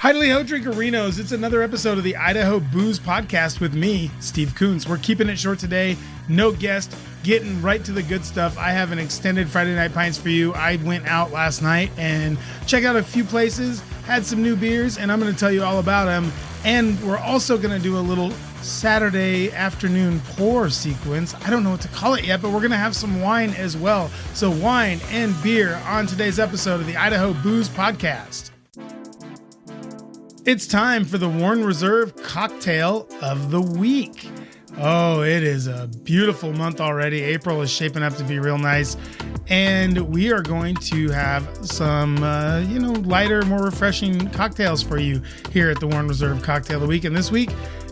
Hidely ho, Drinkerinos. It's another episode of the Idaho Booze Podcast with me, Steve Kuntz. We're keeping it short today. No guest, getting right to the good stuff. I have an extended Friday Night Pints for you. I went out last night and checked out a few places, had some new beers, and I'm going to tell you all about them. And we're also going to do a little Saturday afternoon pour sequence. I don't know what to call it yet, but we're going to have some wine as well. So wine and beer on today's episode of the Idaho Booze Podcast. It's time for the Warren Reserve Cocktail of the Week. Oh, it is a beautiful month already. April is shaping up to be real nice. And we are going to have some, lighter, more refreshing cocktails for you here at the Warren Reserve Cocktail of the Week. And this week,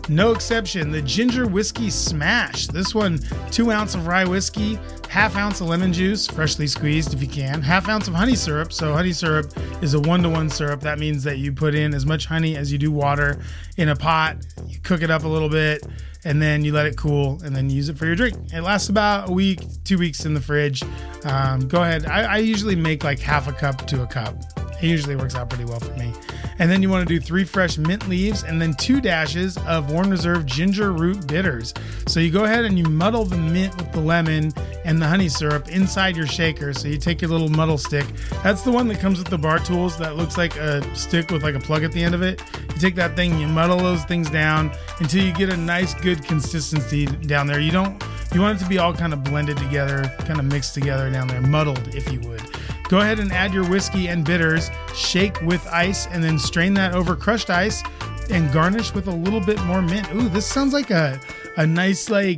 no exception, the Ginger Whiskey Smash. This one, 2 ounce of rye whiskey, half ounce of lemon juice, freshly squeezed if you can, half ounce of honey syrup. So honey syrup is a 1-to-1 syrup. That means that you put in as much honey as you do water in a pot. You cook it up a little bit, and then you let it cool, and then use it for your drink. It lasts about a week, 2 weeks in the fridge. Go ahead. I usually make like half a cup to a cup. It usually works out pretty well for me. And then you want to do 3 fresh mint leaves and then 2 dashes of Warren Reserve ginger root bitters. So you go ahead and you muddle the mint with the lemon and the honey syrup inside your shaker. So you take your little muddle stick. That's the one that comes with the bar tools that looks like a stick with like a plug at the end of it. You take that thing, you muddle those things down until you get a nice good consistency down there. You want it to be all kind of blended together, kind of mixed together down there, muddled if you would. Go ahead and add your whiskey and bitters, shake with ice, and then strain that over crushed ice and garnish with a little bit more mint. Ooh, this sounds like a nice play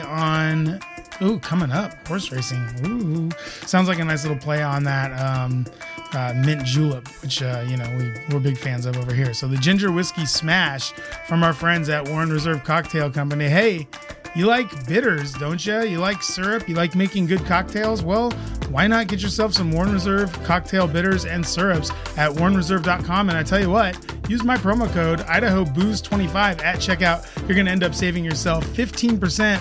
on, coming up, horse racing. Ooh, sounds like a nice little play on that mint julep, which, we're big fans of over here. So the Ginger Whiskey Smash from our friends at Warren Reserve Cocktail Company. Hey, you like bitters, don't you? You like syrup? You like making good cocktails? Well, why not get yourself some Warren Reserve cocktail bitters and syrups at warrenreserve.com? And I tell you what, use my promo code IdahoBooze25 at checkout. You're going to end up saving yourself 15%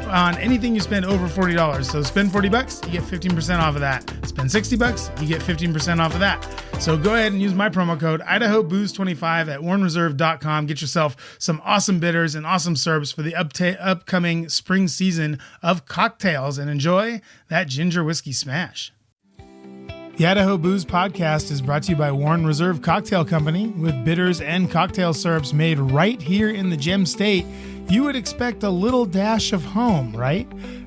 on anything you spend over $40. So spend $40, you get 15% off of that. Spend $60, you get 15% off of that. So go ahead and use my promo code IdahoBooze25 at warrenreserve.com. Get yourself some awesome bitters and awesome syrups for the upcoming spring season of cocktails, and enjoy that Ginger Whiskey Smash. The Idaho Booze Podcast is brought to you by Warren Reserve Cocktail Company. With bitters and cocktail syrups made right here in the Gem State, you would expect a little dash of home, right?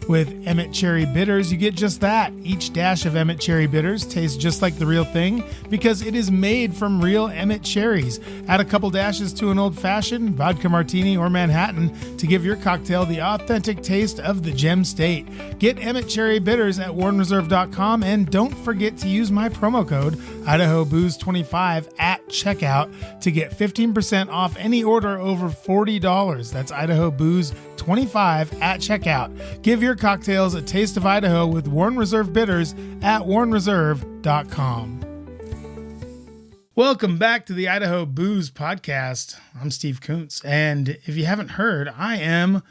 With Emmett Cherry Bitters, you get just that. Each dash of Emmett Cherry Bitters tastes just like the real thing because it is made from real Emmett cherries. Add a couple dashes to an old-fashioned, vodka martini, or Manhattan to give your cocktail the authentic taste of the Gem State. Get Emmett Cherry Bitters at warrenreserve.com, and don't forget to use my promo code IdahoBooze25 at checkout to get 15% off any order over $40. That's IdahoBooze25 at checkout. Give your cocktails a taste of Idaho with Warren Reserve Bitters at warrenreserve.com. Welcome back to the Idaho Booze Podcast. I'm Steve Kuntz, and if you haven't heard, I am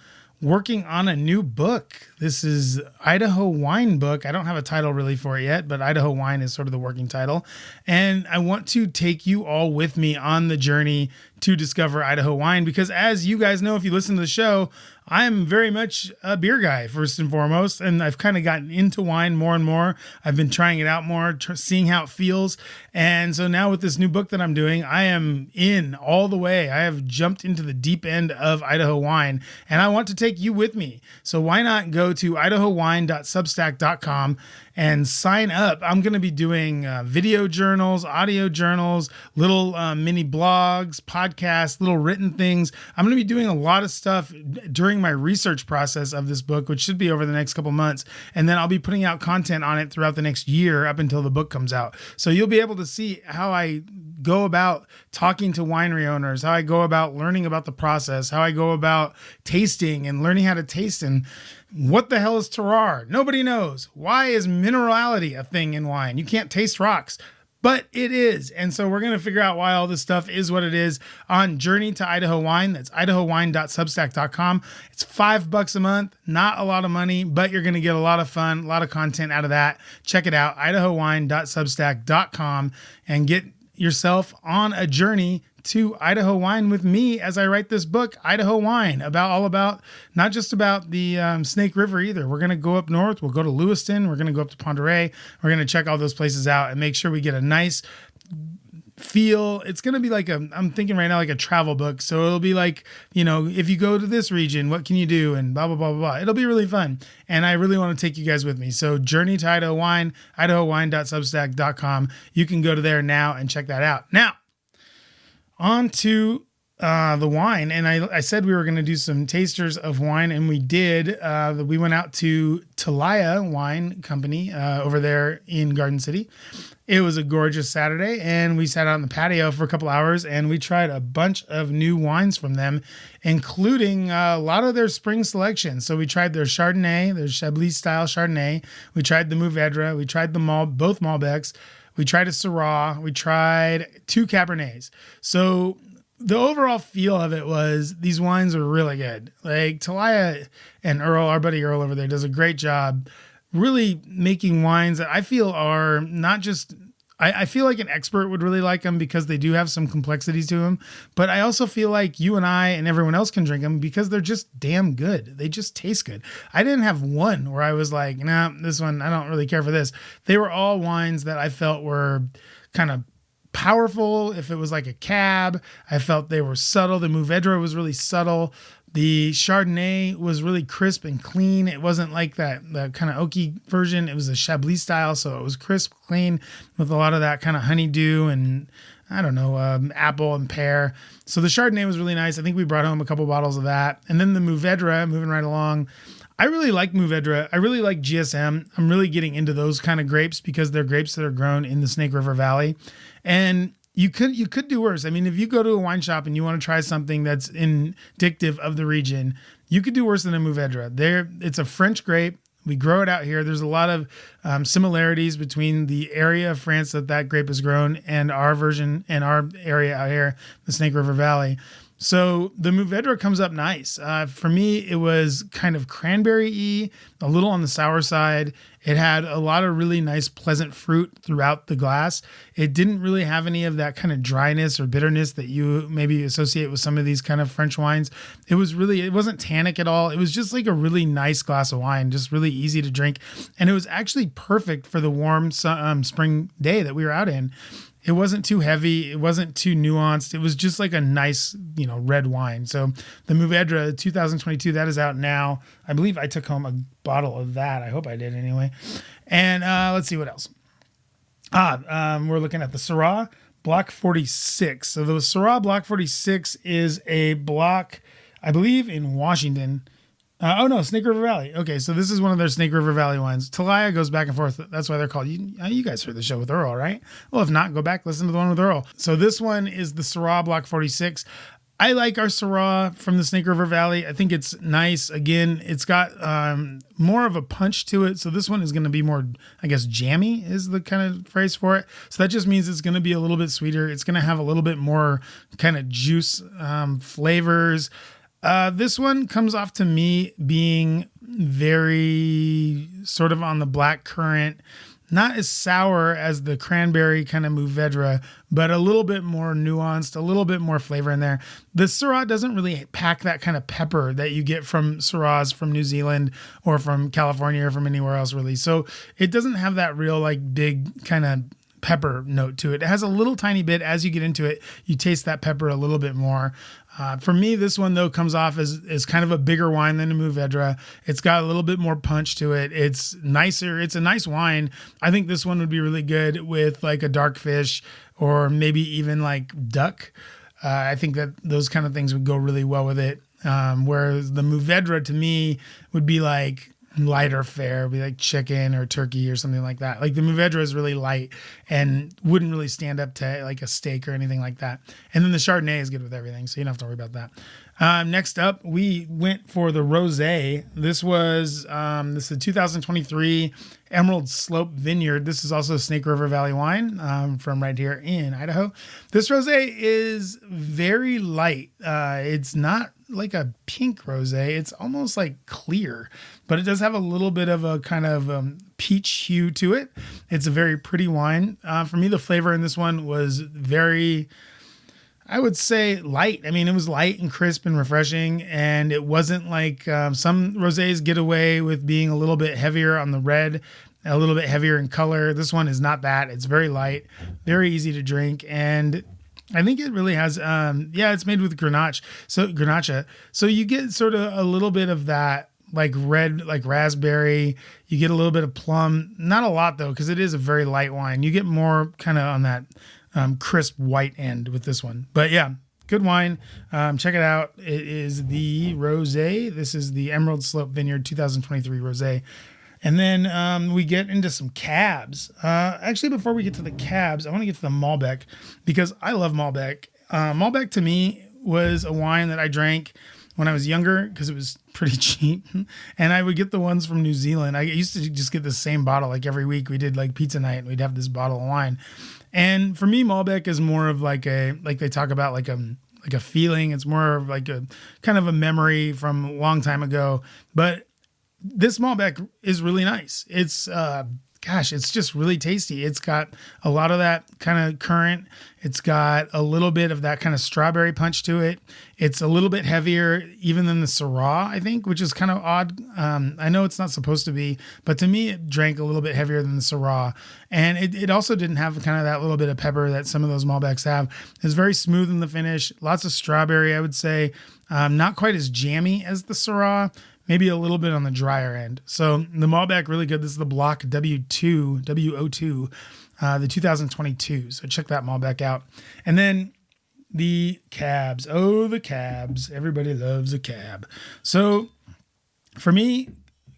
working on a new book. This is Idaho Wine Book. I don't have a title really for it yet, but Idaho Wine is sort of the working title. And I want to take you all with me on the journey to discover Idaho wine, because as you guys know, if you listen to the show, I'm very much a beer guy first and foremost, and I've kind of gotten into wine more and more. I've been trying it out more, seeing how it feels. And so now with this new book that I'm doing, I am in all the way. I have jumped into the deep end of Idaho wine, and I want to take you with me. So why not go to idahowine.substack.com and sign up. I'm going to be doing video journals, audio journals, little mini blogs, podcasts, little written things. I'm going to be doing a lot of stuff during my research process of this book, which should be over the next couple months. And then I'll be putting out content on it throughout the next year up until the book comes out. So you'll be able to see how I go about talking to winery owners, how I go about learning about the process, how I go about tasting and learning how to taste, and what the hell is terroir? Nobody knows. Why is minerality a thing in wine? You can't taste rocks, but it is. And so we're going to figure out why all this stuff is what it is on Journey to Idaho Wine. That's idahowine.substack.com. It's $5 a month, not a lot of money, but you're going to get a lot of fun, a lot of content out of that. Check it out, idahowine.substack.com, and get yourself on a journey to Idaho wine with me as I write this book, Idaho Wine, all about not just about the Snake River either. We're going to go up north. We'll go to Lewiston. We're going to go up to Ponderay. We're going to check all those places out and make sure we get a nice feel. It's going to be like I'm thinking right now, like a travel book. So it'll be like, if you go to this region, what can you do? And blah, blah, blah, blah, blah. It'll be really fun. And I really want to take you guys with me. So Journey to Idaho Wine, idahowine.substack.com. You can go to there now and check that out. Now, on to the wine. And I said we were going to do some tasters of wine, and we did. We went out to Talaya Wine Company over there in Garden City. It was a gorgeous Saturday, and we sat out on the patio for a couple hours, and we tried a bunch of new wines from them, including a lot of their spring selections. So we tried their Chardonnay, their Chablis style Chardonnay. We tried the Mourvedre. We tried both Malbecs. We tried a Syrah. We tried 2 Cabernets. So the overall feel of it was these wines are really good. Like Talaya and Earl, our buddy Earl over there, does a great job really making wines that I feel are not just, I feel like an expert would really like them because they do have some complexities to them. But I also feel like you and I and everyone else can drink them because they're just damn good. They just taste good. I didn't have one where I was like, nah, this one, I don't really care for this. They were all wines that I felt were kind of powerful. If it was like a cab, I felt they were subtle. The Mourvedre was really subtle. The Chardonnay was really crisp and clean. It wasn't like the kind of oaky version. It was a Chablis style, so it was crisp, clean, with a lot of that kind of honeydew and, I don't know, apple and pear. So the Chardonnay was really nice. I think we brought home a couple bottles of that. And then the Mourvedre, moving right along, I really like Mourvedre. I really like GSM. I'm really getting into those kind of grapes because they're grapes that are grown in the Snake River Valley. And you could do worse. I mean, if you go to a wine shop and you want to try something that's indicative of the region, you could do worse than a Mourvedre. It's a French grape. We grow it out here. There's a lot of similarities between the area of France that grape is grown and our version and our area out here, the Snake River Valley. So the Mourvedre comes up nice. For me, it was kind of cranberry-y, a little on the sour side. It had a lot of really nice, pleasant fruit throughout the glass. It didn't really have any of that kind of dryness or bitterness that you maybe associate with some of these kind of French wines. It wasn't tannic at all. It was just like a really nice glass of wine, just really easy to drink. And it was actually perfect for the warm spring day that we were out in. It wasn't too heavy. It wasn't too nuanced. It was just like a nice, red wine. So the Mourvedre 2022, that is out now. I believe I took home a bottle of that. I hope I did anyway. And let's see what else. We're looking at the Syrah Block 46. So the Syrah Block 46 is a block, I believe, in Washington. Snake River Valley. Okay, so this is one of their Snake River Valley wines. Talaya goes back and forth. That's why they're called. You guys heard the show with Earl, right? Well, if not, go back, listen to the one with Earl. So this one is the Syrah Block 46. I like our Syrah from the Snake River Valley. I think it's nice. Again, it's got more of a punch to it. So this one is going to be more, I guess, jammy is the kind of phrase for it. So that just means it's going to be a little bit sweeter. It's going to have a little bit more kind of juice flavors. This one comes off to me being very sort of on the black currant, not as sour as the cranberry kind of Mourvedre, but a little bit more nuanced, a little bit more flavor in there. The Syrah doesn't really pack that kind of pepper that you get from Syrahs from New Zealand or from California or from anywhere else really. So it doesn't have that real like big kind of pepper note to it. It has a little tiny bit. As you get into it, you taste that pepper a little bit more. For me, this one, though, comes off as kind of a bigger wine than a Mourvedre. It's got a little bit more punch to it. It's nicer. It's a nice wine. I think this one would be really good with like a dark fish or maybe even like duck. I think that those kind of things would go really well with it. Whereas the Mourvedre to me would be like lighter fare, be like chicken or turkey or something like that. Like the Mourvedre is really light and wouldn't really stand up to like a steak or anything like that. And then the Chardonnay is good with everything, so you don't have to worry about that. Next up, we went for the rosé. This was this is a 2023 Emerald Slope Vineyard. This is also Snake River Valley wine from right here in Idaho. This rosé is very light. It's not like a pink rosé. It's almost like clear, but it does have a little bit of a kind of peach hue to it. It's a very pretty wine. For me, the flavor in this one was very, I would say, light. I mean, it was light and crisp and refreshing, and it wasn't like some rosés get away with being a little bit heavier on the red, a little bit heavier in color. This one is not that. It's very light, very easy to drink, and I think it really has, it's made with Grenache. So you get sort of a little bit of that, like red, like raspberry. You get a little bit of plum, not a lot though, because it is a very light wine. You get more kind of on that crisp white end with this one. But yeah, good wine. Check it out. It is the rosé. This is the Emerald Slope Vineyard 2023 rosé. And then we get into some cabs. Actually, before we get to the cabs, I want to get to the Malbec because I love Malbec. Malbec to me was a wine that I drank when I was younger because it was pretty cheap. And I would get the ones from New Zealand. I used to just get the same bottle like every week. We did like pizza night and we'd have this bottle of wine. And for me, Malbec is more of like they talk about like a feeling. It's more of like a kind of a memory from a long time ago. But this Malbec is really nice. It's, it's just really tasty. It's got a lot of that kind of currant. It's got a little bit of that kind of strawberry punch to it. It's a little bit heavier even than the Syrah, I think, which is kind of odd. I know it's not supposed to be, but to me, it drank a little bit heavier than the Syrah. And it also didn't have kind of that little bit of pepper that some of those Malbecs have. It's very smooth in the finish. Lots of strawberry, I would say. Not quite as jammy as the Syrah. Maybe a little bit on the drier end. So the Malbec, really good. This is the Block W2, WO2, the 2022. So check that Malbec out. And then the cabs. Oh, the cabs. Everybody loves a cab. So for me,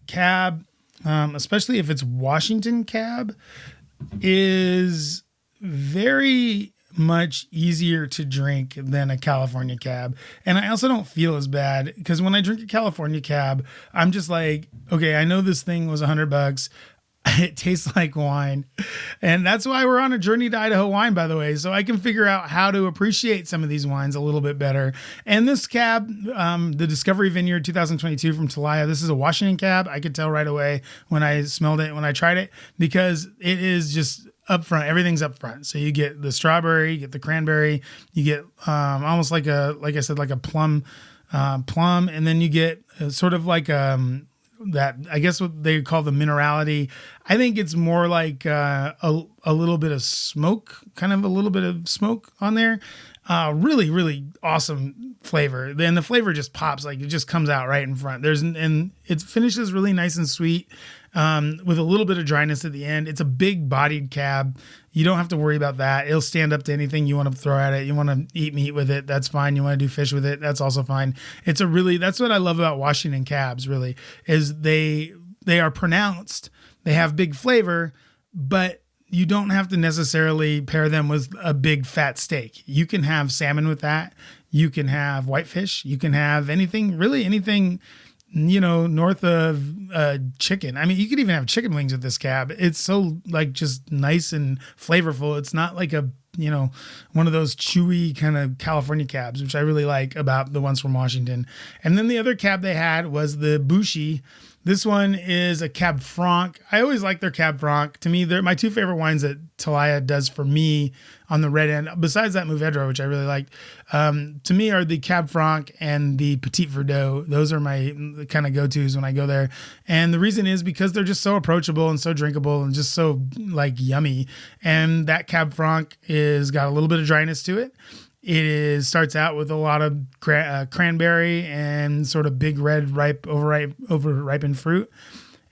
cab, especially if it's Washington cab, is very much easier to drink than a California cab. And I also don't feel as bad because when I drink a California cab, I'm just like, okay, I know this thing was $100. It tastes like wine. And that's why we're on a journey to Idaho wine, by the way. So I can figure out how to appreciate some of these wines a little bit better. And this cab, the Discovery Vineyard 2022 from Talaya, this is a Washington cab. I could tell right away when I smelled it, when I tried it, because it is just up front. Everything's up front. So you get the strawberry, you get the cranberry, you get almost like I said, like a plum, and then you get sort of like that, I guess what they call the minerality. I think it's more like a little bit of smoke, kind of a little bit of smoke on there. Really, really awesome flavor. Then the flavor just pops, like it just comes out right in front. And it finishes really nice and sweet. With a little bit of dryness at the end. It's a big bodied cab. You don't have to worry about that. It'll stand up to anything you want to throw at it. You want to eat meat with it, that's fine. You want to do fish with it, that's also fine. That's what I love about Washington cabs, really, is they are pronounced. They have big flavor, but you don't have to necessarily pair them with a big fat steak. You can have salmon with that. You can have whitefish. You can have anything, really anything, north of chicken. I mean, you could even have chicken wings with this cab. It's so like just nice and flavorful. It's not like a, one of those chewy kind of California cabs, which I really like about the ones from Washington. And then the other cab they had was the Bouchy. This one is a Cab Franc. I always like their Cab Franc. To me, they're my two favorite wines that Talaya does for me on the red end, besides that Mourvedre, which I really liked. To me are the Cab Franc and the Petit Verdot. Those are my kind of go-tos when I go there. And the reason is because they're just so approachable and so drinkable and just so like yummy. And that Cab Franc is got a little bit of dryness to it. Starts out with a lot of cranberry and sort of big red overripened fruit,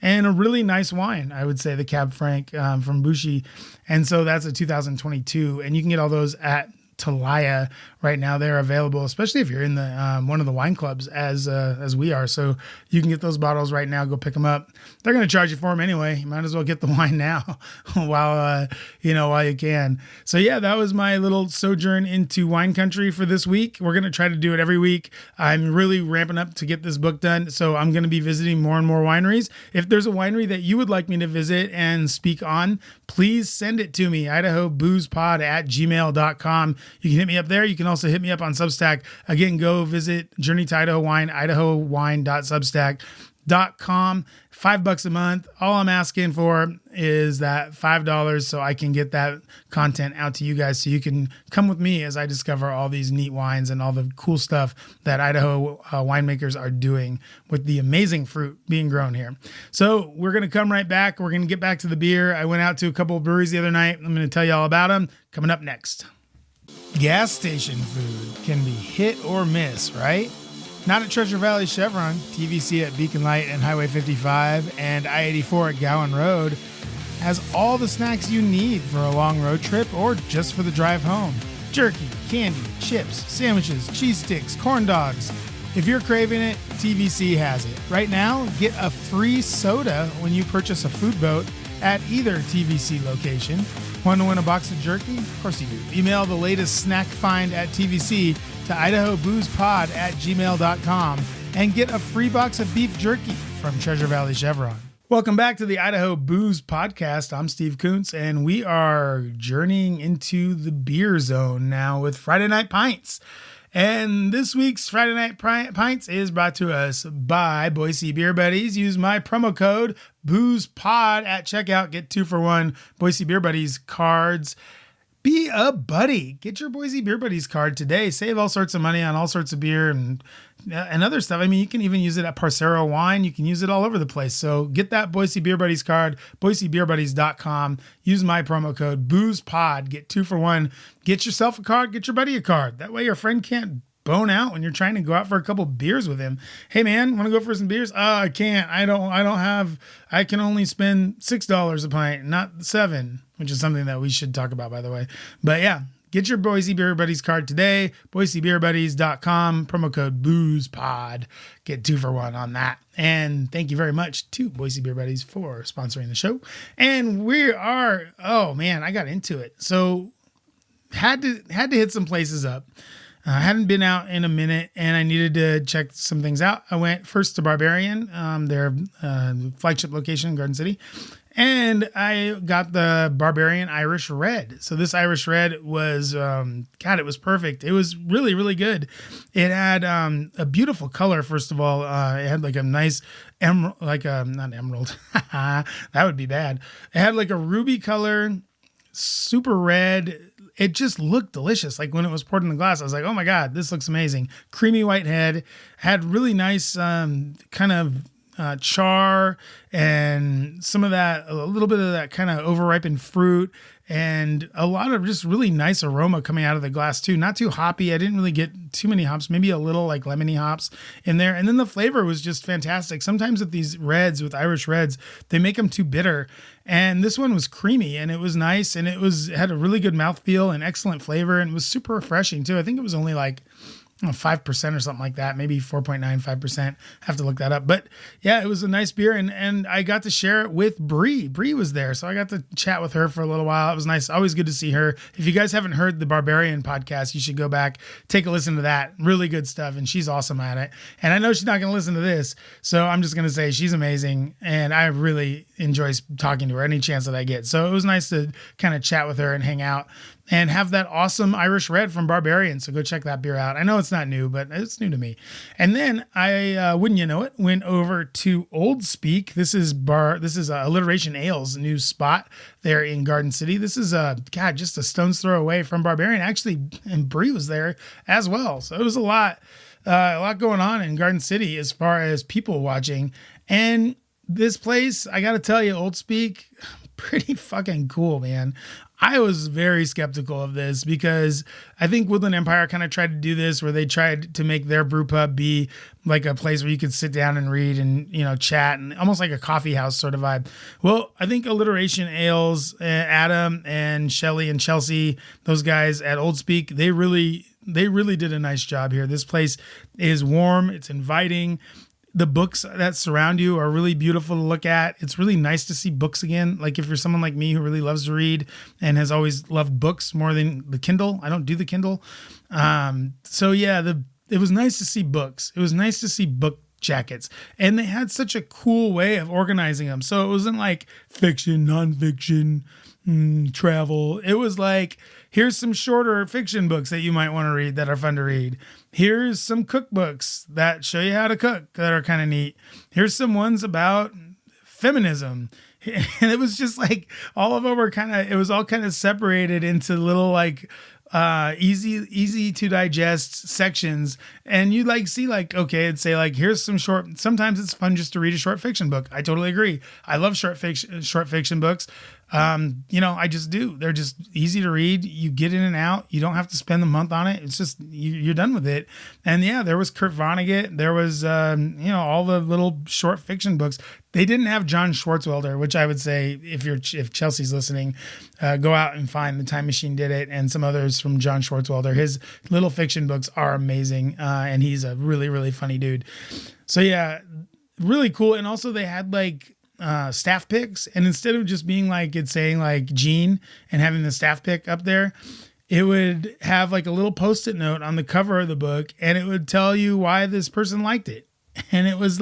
and a really nice wine, I would say, the Cab Franc from Bouchy. And so that's a 2022, and you can get all those at Talaya right now. They're available, especially if you're in the one of the wine clubs as we are. So you can get those bottles right now. Go pick them up. They're going to charge you for them anyway. You might as well get the wine now while you can. So yeah, that was my little sojourn into wine country for this week. We're going to try to do it every week. I'm really ramping up to get this book done. So I'm going to be visiting more and more wineries. If there's a winery that you would like me to visit and speak on, please send it to me, idahoboozepod@gmail.com. You can hit me up there. You can also hit me up on Substack. Again, go visit Journey to Idaho Wine, idahowine.substack.com. $5 a month. All I'm asking for is that $5 so I can get that content out to you guys so you can come with me as I discover all these neat wines and all the cool stuff that Idaho winemakers are doing with the amazing fruit being grown here. So we're going to come right back. We're going to get back to the beer. I went out to a couple of breweries the other night. I'm going to tell you all about them coming up next. Gas station food can be hit or miss, right? Not at Treasure Valley Chevron, TVC at Beacon Light and Highway 55, and I-84 at Gowan Road has all the snacks you need for a long road trip or just for the drive home. Jerky, candy, chips, sandwiches, cheese sticks, corn dogs. If you're craving it, TVC has it. Right now, get a free soda when you purchase a food boat at either TVC location. Want to win a box of jerky? Of course you do. Email the latest snack find at TVC to idahoboozepod@gmail.com and get a free box of beef jerky from Treasure Valley Chevron. Welcome back to the Idaho Booze Podcast. I'm Steve Kuntz, and we are journeying into the beer zone now with Friday Night Pints. And this week's Friday Night Pints is brought to us by Boise Beer Buddies. Use my promo code BOOZEPOD at checkout. Get 2 for 1 Boise Beer Buddies cards. Be a buddy. Get your Boise Beer Buddies card today. Save all sorts of money on all sorts of beer and other stuff. I mean, you can even use it at Parcero Wine. You can use it all over the place. So get that Boise Beer Buddies card, boisebeerbuddies.com. Use my promo code BOOZEPOD. Get 2 for 1. Get yourself a card. Get your buddy a card. That way your friend can't bone out when you're trying to go out for a couple beers with him. Hey man, want to go for some beers? I can't. I can only spend $6 a pint, not $7, which is something that we should talk about, by the way. But yeah, get your Boise Beer Buddies card today, boisebeerbuddies.com, promo code BOOZEPOD. Get 2 for 1 on that. And thank you very much to Boise Beer Buddies for sponsoring the show. And we are, oh man, I got into it. So had to hit some places up. I hadn't been out in a minute and I needed to check some things out. I went first to Barbarian, their flagship location in Garden City, and I got the Barbarian Irish Red. So this Irish Red was, it was perfect. It was really, really good. It had a beautiful color, first of all. It had like a nice emerald, not emerald. That would be bad. It had like a ruby color, super red. It just looked delicious. Like when it was poured in the glass, I was like, oh my God, this looks amazing. Creamy white head, had really nice kind of char and some of that, a little bit of that kind of overripened fruit and a lot of just really nice aroma coming out of the glass too. Not too hoppy. I didn't really get too many hops, maybe a little like lemony hops in there. And then the flavor was just fantastic. Sometimes with these reds, with Irish Reds, they make them too bitter. And this one was creamy and it was nice and it had a really good mouthfeel and excellent flavor and it was super refreshing too. I think it was only like 5% or something like that, maybe 4.95%. Have to look that up. But yeah, it was a nice beer and I got to share it with Bree. Bree was there, so I got to chat with her for a little while. It was nice. Always good to see her. If you guys haven't heard the Barbarian podcast, you should go back, take a listen to that. Really good stuff, and she's awesome at it. And I know she's not going to listen to this, so I'm just going to say she's amazing, and I really enjoy talking to her any chance that I get. So it was nice to kind of chat with her and hang out and have that awesome Irish Red from Barbarian. So go check that beer out. I know it's not new, but it's new to me. And then I, wouldn't you know it, went over to Old Speak. This is Alliteration Ale's new spot there in Garden City. This is just a stone's throw away from Barbarian. Actually, and Bree was there as well. So it was a lot going on in Garden City as far as people watching. And this place, I got to tell you, Old Speak, pretty fucking cool, man. I was very skeptical of this because I think Woodland Empire kind of tried to do this where they tried to make their brew pub be like a place where you could sit down and read and, chat and almost like a coffee house sort of vibe. Well, I think Alliteration Ales, Adam and Shelly and Chelsea, those guys at Old Speak, they really did a nice job here. This place is warm. It's inviting. The books that surround you are really beautiful to look at. It's really nice to see books again. Like if you're someone like me who really loves to read and has always loved books more than the Kindle. I don't do the Kindle. So yeah, it was nice to see books. It was nice to see book jackets. And they had such a cool way of organizing them. So it wasn't like fiction, nonfiction, travel. It was like, here's some shorter fiction books that you might want to read that are fun to read. Here's some cookbooks that show you how to cook that are kind of neat. Here's some ones about feminism. And it was just like all of them were it was all kind of separated into little like easy to digest sections. And you see okay, it'd say like, here's some sometimes it's fun just to read a short fiction book. I totally agree. I love short fiction books. I just do. They're just easy to read. You get in and out. You don't have to spend the month on it. It's just, you're done with it. And yeah, there was Kurt Vonnegut. There was, all the little short fiction books. They didn't have John Swartzwelder, which I would say if Chelsea's listening, go out and find The Time Machine Did It and some others from John Swartzwelder. His little fiction books are amazing. And he's a really, really funny dude. So yeah, really cool. And also they had staff picks, and instead of just being it's saying Gene and having the staff pick up there, it would have a little post-it note on the cover of the book, and it would tell you why this person liked it. And it was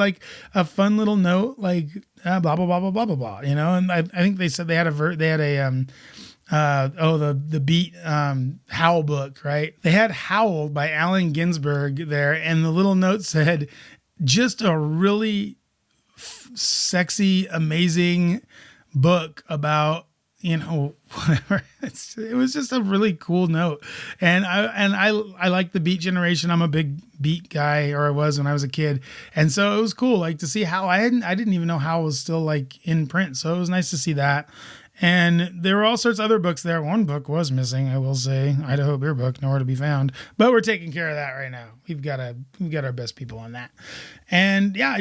a fun little note, blah blah blah blah blah blah blah, And I think they said they had the Beat Howl book, right? They had Howl by Allen Ginsberg there, and the little note said, just a really sexy, amazing book about, whatever. It was just a really cool note. And I like the Beat generation. I'm a big Beat guy, or I was when I was a kid. And so it was cool, to see how I didn't even know how it was still in print. So it was nice to see that. And there were all sorts of other books there. One book was missing, I will say, Idaho Beer Book, nowhere to be found. But we're taking care of that right now. We've got our best people on that. And yeah,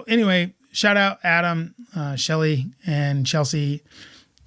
anyway, shout out Adam, Shelly, and Chelsea.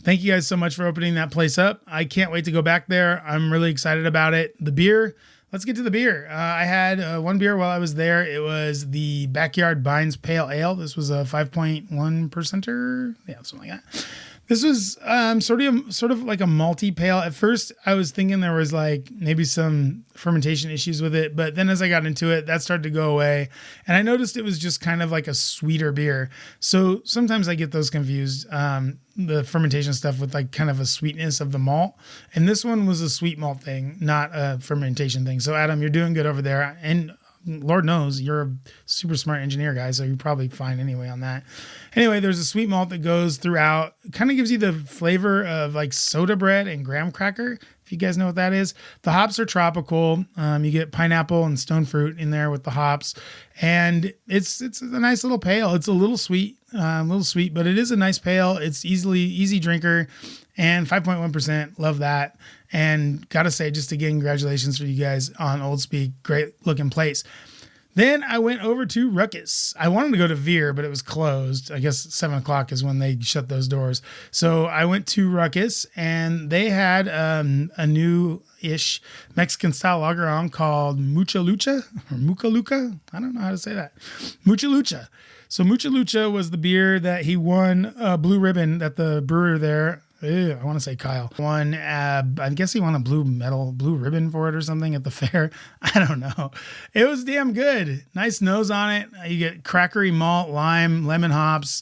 Thank you guys so much for opening that place up. I can't wait to go back there. I'm really excited about it. The beer, let's get to the beer. I had one beer while I was there. It was the Backyard Bines Pale Ale. This was a 5.1%. Yeah, something like that. This was sort of like a malty pale. At first, I was thinking there was maybe some fermentation issues with it, but then as I got into it, that started to go away, and I noticed it was just kind of like a sweeter beer. So sometimes I get those confused, the fermentation stuff with kind of a sweetness of the malt, and this one was a sweet malt thing, not a fermentation thing. So Adam, you're doing good over there, and Lord knows you're a super smart engineer guy, so you're probably fine anyway on that. Anyway, there's a sweet malt that goes throughout. It kind of gives you the flavor of soda bread and graham cracker, if you guys know what that is. The hops are tropical. You get pineapple and stone fruit in there with the hops, and it's a nice little pale. It's a little sweet, but it is a nice pale. It's easy drinker, and 5.1%. Love that. And gotta say, just again, congratulations for you guys on Old Speak. Great looking place. Then I went over to Ruckus. I wanted to go to Veer, but it was closed. I guess 7:00 is when they shut those doors. So I went to Ruckus, and they had a new-ish Mexican style lager on called Mucha Lucha or Mucha Luca. I don't know how to say that. Mucha Lucha. So Mucha Lucha was the beer that he won a blue ribbon at the brewer there. I want to say Kyle won. I guess he won a blue ribbon for it or something at the fair. I don't know. It was damn good. Nice nose on it. You get crackery malt, lime, lemon hops.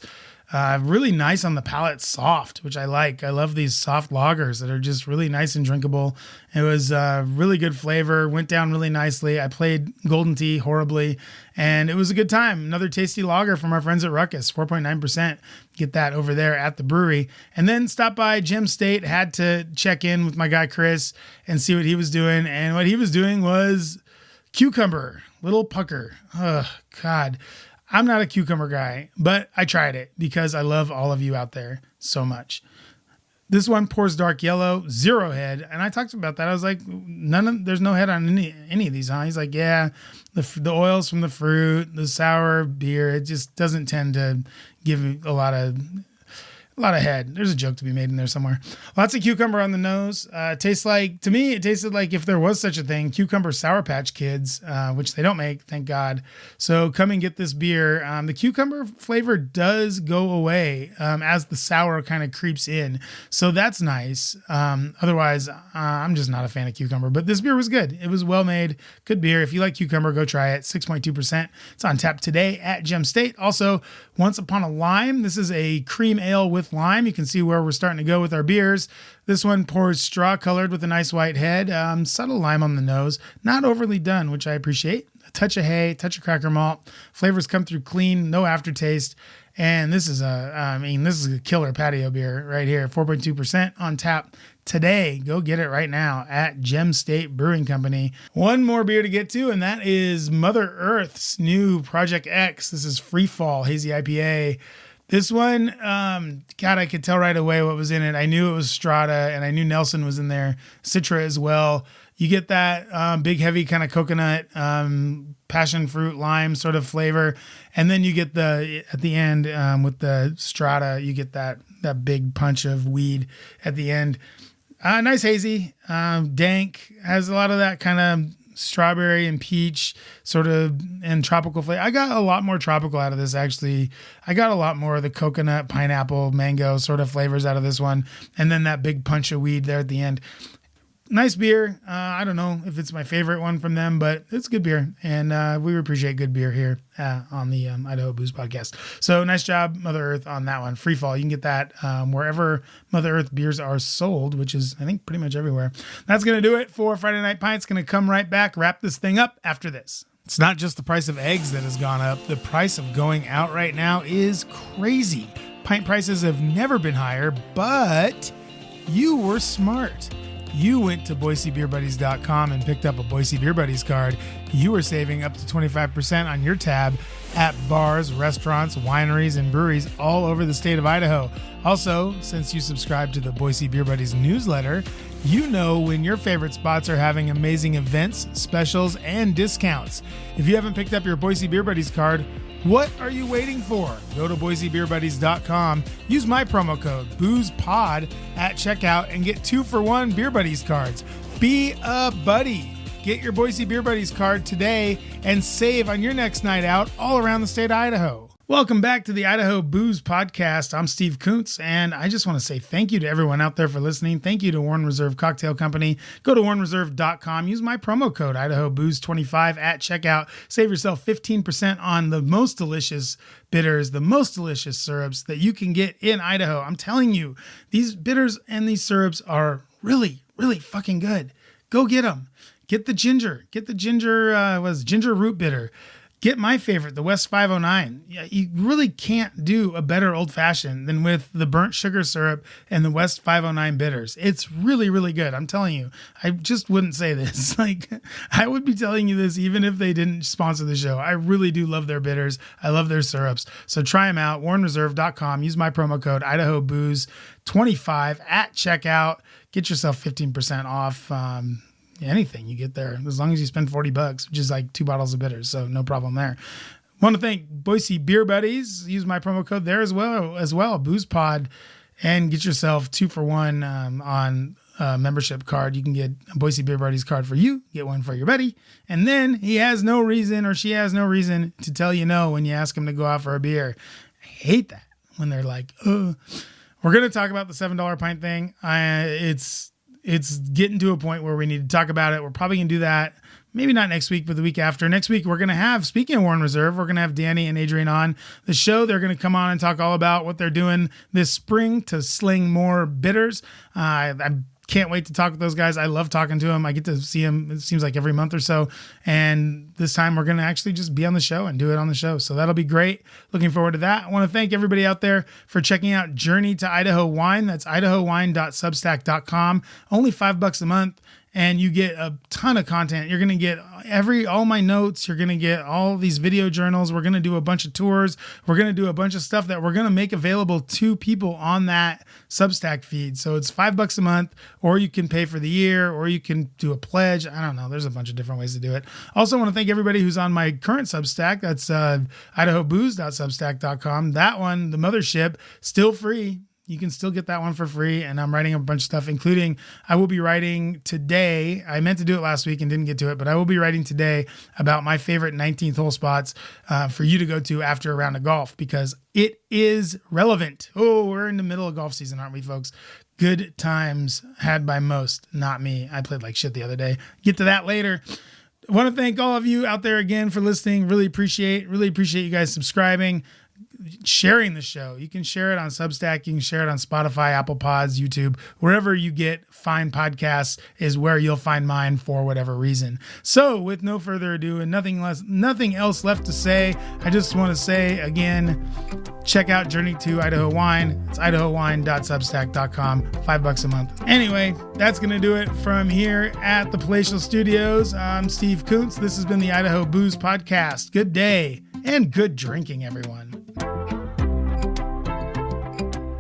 Really nice on the palate, soft, which I like. I love these soft lagers that are just really nice and drinkable. It was really good flavor, went down really nicely. I played Golden Tea horribly, and it was a good time. Another tasty lager from our friends at Ruckus, 4.9%. Get that over there at the brewery. And then stop by Gem State, had to check in with my guy Chris and see what he was doing. And what he was doing was cucumber, little pucker. Oh, God. I'm not a cucumber guy, but I tried it because I love all of you out there so much. This one pours dark yellow, 0 head. And I talked about that. I was like, there's no head on any of these, huh? He's like, yeah, the oils from the fruit, the sour beer, it just doesn't tend to give a lot of head. There's a joke to be made in there somewhere. Lots of cucumber on the nose. To me, it tasted like, if there was such a thing, cucumber Sour Patch Kids, which they don't make, thank God. So come and get this beer. The cucumber flavor does go away as the sour kind of creeps in. So that's nice. Otherwise, I'm just not a fan of cucumber. But this beer was good. It was well made. Good beer. If you like cucumber, go try it. 6.2%. It's on tap today at Gem State. Also, Once Upon a Lime. This is a cream ale with lime. You can see where we're starting to go with our beers. This one pours straw colored with a nice white head. Subtle lime on the nose. Not overly done, which I appreciate. A touch of hay, touch of cracker malt. Flavors come through clean, no aftertaste. And this is a killer patio beer right here. 4.2% on tap today. Go get it right now at Gem State Brewing Company. One more beer to get to, and that is Mother Earth's new Project X. This is Free Fall Hazy IPA. This one, God, I could tell right away what was in it. I knew it was Strata, and I knew Nelson was in there. Citra as well. You get that big, heavy kind of coconut, passion fruit, lime sort of flavor. And then you get at the end with the Strata, you get that big punch of weed at the end. Nice hazy, dank, has a lot of that kind of strawberry and peach sort of and tropical flavor. I got a lot more tropical out of this, actually. I got a lot more of the coconut, pineapple, mango sort of flavors out of this one. And then that big punch of weed there at the end. Nice beer. I don't know if it's my favorite one from them, but it's good beer. And we appreciate good beer here on the Idaho Booze Podcast. So nice job, Mother Earth, on that one. Free Fall. You can get that wherever Mother Earth beers are sold, which is, I think, pretty much everywhere. That's going to do it for Friday Night Pints. Going to come right back, wrap this thing up after this. It's not just the price of eggs that has gone up. The price of going out right now is crazy. Pint prices have never been higher, but you were smart. You went to BoiseBeerBuddies.com and picked up a Boise Beer Buddies card. You are saving up to 25% on your tab at bars, restaurants, wineries, and breweries all over the state of Idaho. Also, since you subscribe to the Boise Beer Buddies newsletter, you know when your favorite spots are having amazing events, specials, and discounts. If you haven't picked up your Boise Beer Buddies card, what are you waiting for? Go to BoiseBeerBuddies.com, use my promo code BOOZEPOD at checkout, and get 2-for-1 Beer Buddies cards. Be a buddy. Get your Boise Beer Buddies card today and save on your next night out all around the state of Idaho. Welcome back to the Idaho Booze Podcast. I'm Steve Kuntz, and I just want to say thank you to everyone out there for listening. Thank you to Warren Reserve Cocktail Company. Go to warrenreserve.com. Use my promo code IdahoBooze25 at checkout. Save yourself 15% on the most delicious bitters, the most delicious syrups that you can get in Idaho. I'm telling you, these bitters and these syrups are really, really fucking good. Go get them. Get the ginger. Get the ginger root bitter. Get my favorite, the West 509. Yeah, you really can't do a better old fashioned than with the burnt sugar syrup and the West 509 bitters. It's really, really good. I'm telling you, I just wouldn't say this. I would be telling you this even if they didn't sponsor the show. I really do love their bitters. I love their syrups. So try them out. warrenreserve.com. Use my promo code IdahoBooze25 at checkout. Get yourself 15% off. Anything you get there, as long as you spend $40, which is like 2 bottles of bitters, so no problem there. Want to thank Boise Beer Buddies. Use my promo code there as well, BoozePod, and get yourself 2-for-1 on a membership card. You can get a Boise Beer Buddies card for you, get one for your buddy, and then he has no reason or she has no reason to tell you no when you ask him to go out for a beer. I hate that when they're like, oh. We're going to talk about the $7 pint thing. It's getting to a point where we need to talk about it. We're probably going to do that. Maybe not next week, but the week after. Next week, we're going to have, speaking of Warren Reserve, we're going to have Danny and Adrian on the show. They're going to come on and talk all about what they're doing this spring to sling more bitters. I can't wait to talk with those guys. I love talking to them. I get to see them, it seems like every month or so. And this time we're going to actually just be on the show and do it on the show. So that'll be great. Looking forward to that. I want to thank everybody out there for checking out Journey to Idaho Wine. That's idahowine.substack.com. Only $5 a month. and you get a ton of content. You're going to get all my notes. You're going to get all these video journals. We're going to do a bunch of tours. We're going to do a bunch of stuff that we're going to make available to people on that Substack feed. So it's $5 a month, or you can pay for the year, or you can do a pledge. I don't know. There's a bunch of different ways to do it. Also want to thank everybody who's on my current Substack. That's idahobooze.substack.com. That one, the mothership, still free. You can still get that one for free. And I'm writing a bunch of stuff, including I will be writing today. I meant to do it last week and didn't get to it, but I will be writing today about my favorite 19th hole spots for you to go to after a round of golf, because it is relevant. Oh, we're in the middle of golf season, aren't we, folks? Good times had by most, not me. I played like shit the other day. Get to that later. I want to thank all of you out there again for listening. Really appreciate you guys subscribing, sharing the show. You can share it on Substack. You can share it on Spotify, Apple Pods, YouTube, wherever you get fine podcasts is where you'll find mine for whatever reason. So with no further ado and nothing else left to say, I just want to say again, check out Journey to Idaho Wine. It's idahowine.substack.com, $5 a month. Anyway, that's going to do it from here at the Palatial Studios. I'm Steve Kuntz. This has been the Idaho Booze Podcast. Good day and good drinking, everyone.